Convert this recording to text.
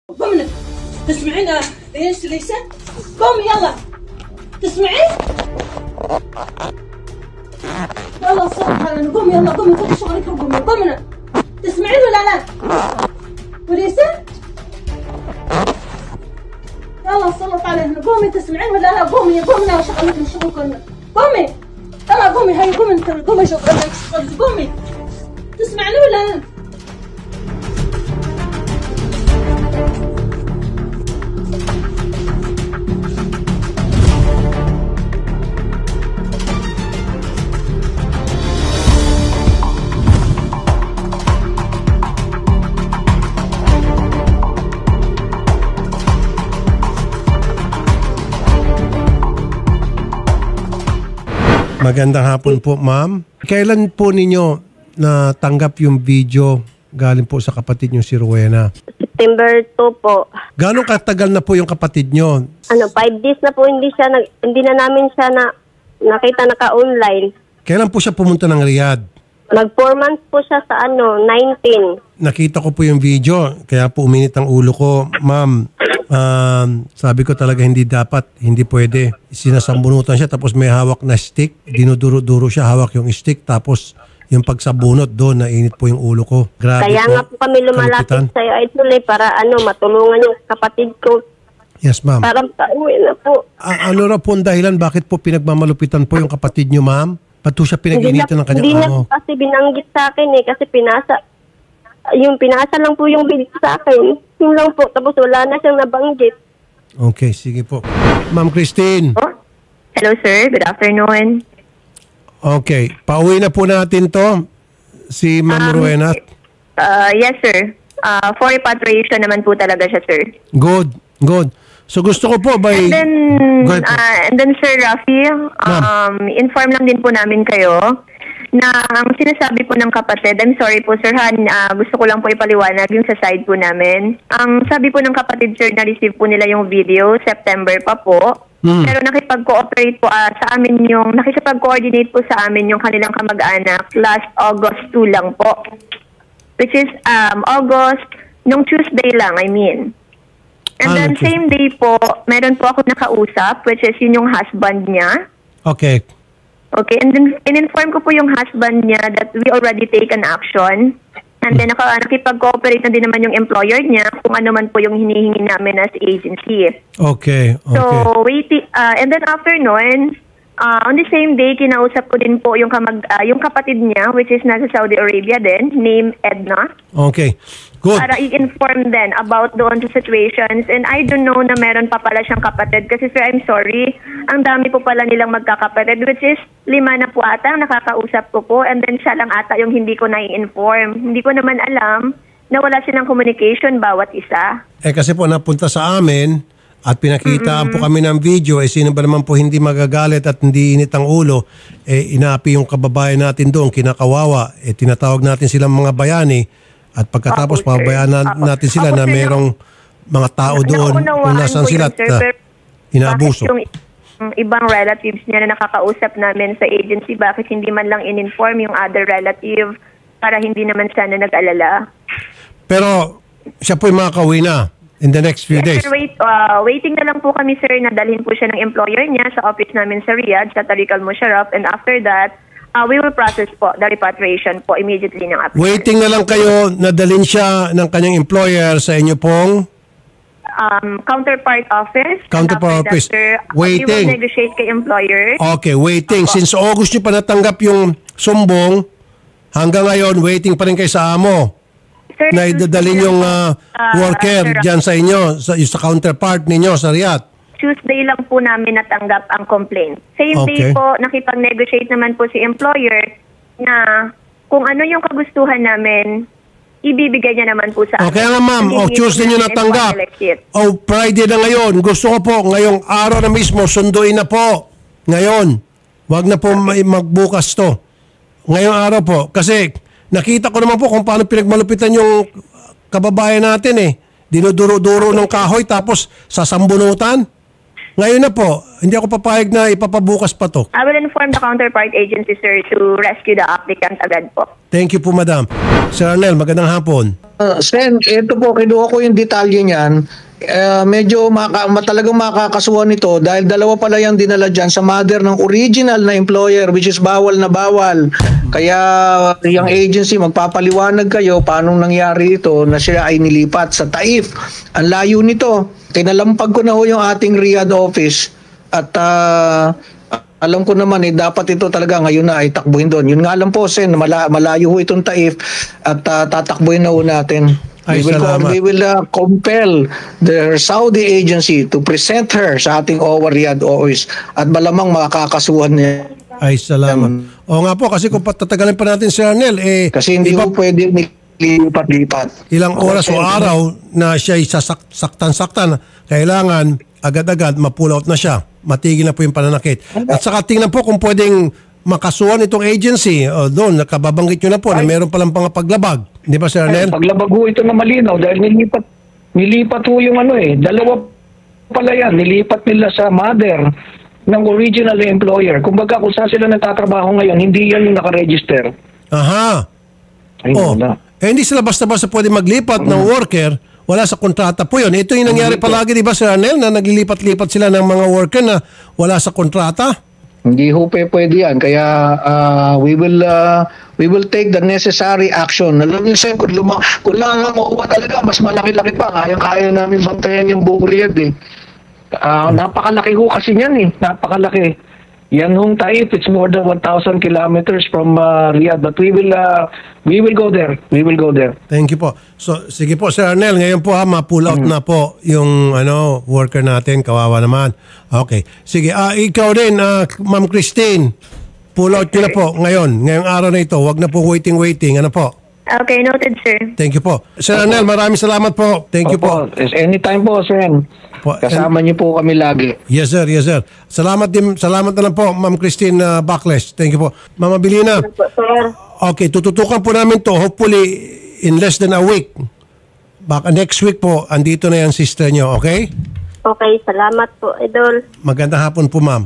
قومي تسمعين ايش ليسى؟ قومي يلا تسمعين؟ يلا الصبح قومي يلا قومي خذي شغلك وقومي قومي تسمعين ولا لا؟ وليسى؟ يلا صلت علينا قومي تسمعين ولا لا؟ قومي قومي يلا شغلك شغلكم قومي يلا قومي هاي قومي انت قومي شغلك قومي تسمعني ولا لا؟ Magandang hapon po, ma'am. Kailan po ninyo natanggap yung video galing po sa kapatid nyo si Rowena? September 2 po. Gano'ng katagal na po yung kapatid nyo? 5 days na po hindi na namin siya nakita naka-online. Kailan po siya pumunta ng Riyadh? Nag 4 months po siya sa 19. Nakita ko po yung video, kaya po uminit ang ulo ko. Ma'am, sabi ko talaga hindi pwede. Sinasambunutan siya tapos may hawak na stick. Dinuduro-duro siya, hawak yung stick. Tapos yung pagsabunot doon, nainit po yung ulo ko. Grabe Kaya po, nga po kami lumalapit sa'yo ay tuloy para matulungan yung kapatid ko. Yes, ma'am. Para pauwi na po. Ano ra po ang dahilan? Bakit po pinagmamalupitan po yung kapatid niyo, ma'am? Ba't po siya pinag-initan ng kanyang Hindi na kasi binanggit sa akin kasi pinasa lang po yung bilis sa akin. Yun lang po. Tapos wala na siyang nabanggit. Okay, sige po. Ma'am Christine. Oh, hello sir, good afternoon. Okay, pauwi na po natin to. Si Ma'am Rowena. Yes sir. For repatriation naman po talaga siya sir. Good, good. So gusto ko po by... And then Sir Rafi, inform lang din po namin kayo na ang sinasabi po ng kapatid, I'm sorry po Sir Han, gusto ko lang po ipaliwanag yung sa side po namin. Ang sabi po ng kapatid Sir, na-receive po nila yung video, September pa po. Pero nakipag-cooperate po sa amin nakipag-coordinate po sa amin yung kanilang kamag-anak last August 2 lang po. Which is August, nung Tuesday lang, I mean. And then same day po, meron po ako nakausap, which is yun yung husband niya. Okay. Okay, and then in-inform ko po yung husband niya that we already taken action. And then nakipag-cooperate na din naman yung employer niya kung ano man po yung hinihingi namin as agency. Okay, okay. So, and then after nun, on the same day, kinausap ko din po yung kapatid niya, which is nasa Saudi Arabia din, named Edna. Okay, good. Para i-inform din about doon sa situations. And I don't know na meron pa pala siyang kapatid. Kasi sir, I'm sorry, ang dami po pala nilang magkakapatid, which is 5 na po ata ang nakakausap ko po. And then siya lang ata yung hindi ko na-inform. Hindi ko naman alam na wala silang communication bawat isa. Kasi po napunta sa amin at pinakita po kami ng video, sino ba naman po hindi magagalit at hindi init ang ulo, inapi yung kababayan natin doon, kinakawawa, tinatawag natin silang mga bayani at pagkatapos pabayaan natin sila na merong mga tao doon kung nasan sila at inaabuso. Yung ibang relatives niya na nakakausap namin sa agency, bakit hindi man lang in-inform yung other relative para hindi naman sana nag-alala? Pero siya po'y makakauwi na in the next few days. Sir, waiting na lang po kami sir na dalhin po siya ng employer niya sa office namin sa Riyadh, sa Tariq Al Musharraf, and after that, we will process po the repatriation po immediately ng applicant. Waiting na lang kayo na dalhin siya ng kanyang employer sa inyo pong counterpart office. Counterpart office. We will negotiate kay employer. Okay, waiting. Since August nyo pa natanggap yung sumbong, hanggang ngayon, waiting pa rin kayo sa amo. Sir, Na idadalhin yung worker dyan sa inyo, sa counterpart ninyo sa Riyadh. Tuesday lang po namin natanggap ang complaint. Same day po, nakipag-negotiate naman po si employer na kung ano yung kagustuhan namin, ibibigay niya naman po sa amin. Okay nga ma'am, Tuesday nyo natanggap. Friday na ngayon. Gusto ko po, ngayong araw na mismo, sunduin na po. Ngayon. Wag na po magbukas to. Ngayong araw po. Kasi nakita ko naman po kung paano pinagmalupitan yung kababayan natin Dinuduro-duro ng kahoy tapos sasambunutan. Ngayon na po, hindi ako papayag na ipapabukas pa to. I will inform the counterpart agency, sir, to rescue the applicant agad po. Thank you po, madam. Sir Arnel, magandang hapon. Sen, ito po, kinuha ko yung detalye niyan. Medyo talagang makakasuhan ito dahil dalawa pala yung dinala dyan sa mother ng original na employer, which is bawal na bawal. Kaya yung agency magpapaliwanag kayo paano nangyari ito na siya ay nilipat sa Taif. Ang layo nito. Kinalampag ko na ho yung ating Riyadh office at alam ko naman dapat ito talaga ngayon na ay takbuhin doon. Yun nga lang po, Sen, malayo ho itong Taif at tatakbuhin na ho natin. Ay, We will compel the Saudi agency to present her sa ating OWA Riyadh office at malamang makakasuhan niya. Ay, salamat. O nga po, kasi kung patatagalin pa natin si Arnel, Kasi hindi po pwede lipat-lipat. ilang oras o araw na siya saktan-saktan, kailangan agad-agad ma-pull out na siya. Matigil na po yung pananakit. At saka tingnan po kung pwedeng makasuhan itong agency. O doon, nakababanggit nyo na po na meron palang pangapaglabag. Di ba, Sir Arnel? Paglabag ho ito na malinaw dahil nilipat ho yung dalawa pala yan. Nilipat nila sa mother ng original employer. Kumbaga kung saan sila nagtatrabaho ngayon, hindi yan yung nakaregister. Aha. Ayun na. Hindi sila basta-basta pwede maglipat ng worker. Wala sa kontrata po yun. Ito yung nangyari palagi, di ba, Sir Arnel, na naglilipat-lipat sila ng mga worker na wala sa kontrata? Hindi ho pwede yan. Kaya we will take the necessary action. Alam niyo, Sen, kung lang makuha talaga, mas malaki-laki pa. Kaya namin bantayan yung buong Riyadh eh. Napakalaki ho kasi niyan eh. Napakalaki. Yan hong Taif, it's more than 1,000 kilometers from Riyadh. But we will go there. We will go there. Thank you po. So, sige po, Sir Arnel, ngayon po ma-pull out na po yung worker natin. Kawawa naman. Okay. Sige, ikaw din, Ma'am Christine, pull out nyo na po ngayon. Ngayong araw na ito, wag na po waiting. Ano po? Okay, noted, sir. Thank you po. Sir Arnel, maraming salamat po. Thank you po. Anytime po, Sen. Kasama niyo po kami lagi. Yes, sir. Yes, sir. Salamat na lang po, Ma'am Christine Backless. Thank you po. Ma'am Abilina. Okay, tututukan po namin to hopefully in less than a week. Baka next week po, andito na yung sister nyo, okay? Okay, salamat po, Idol. Magandang hapon po, ma'am.